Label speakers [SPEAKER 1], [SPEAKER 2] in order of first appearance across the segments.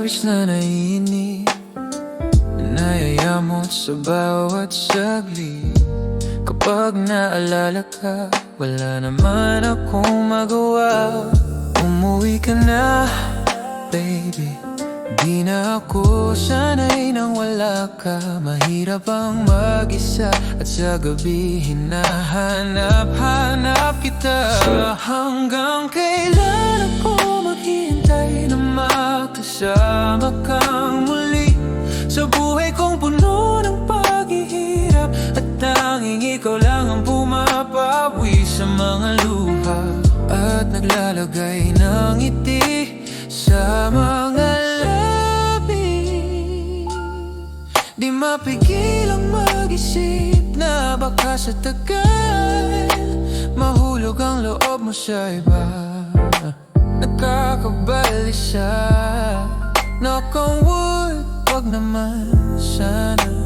[SPEAKER 1] pawis na naiinip, nayayamot sa bawat saglit. Kapag naalala ka, wala naman akong magawa. Umuwi ka na, baby. Di na ako sanay nang wala ka. Mahirap ang mag-isa at sa gabi hinahanap-hanap kita. Hanggang kailan ako maghihintay na makasama kang muli sa buhay kong puno ng paghihirap, at tanging ikaw lang ang pumapawi sa mga luha at naglalagay ng ngiti sa mga labi. Di mapigil ang mag-isip na baka sa tagal mahulog ang loob mo sa iba. Nakakabalisa, knock on wood, wag naman sana.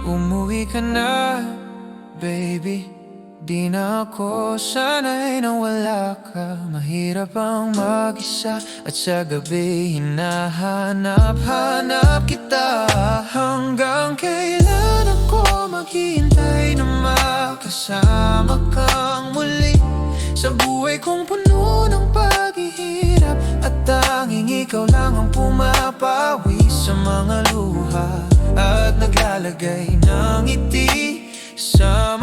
[SPEAKER 1] Umuwi ka na, baby. Di na ako sanay nang wala ka. Mahirap ang mag-isa at sa gabi hinahanap-hanap kita. Hanggang kailan ako maghihintay na makasama kang muli sa buhay kong puno ng paghihirap, at tanging ikaw lang ang pumapawi sa mga luha at naglalagay ng ngiti sa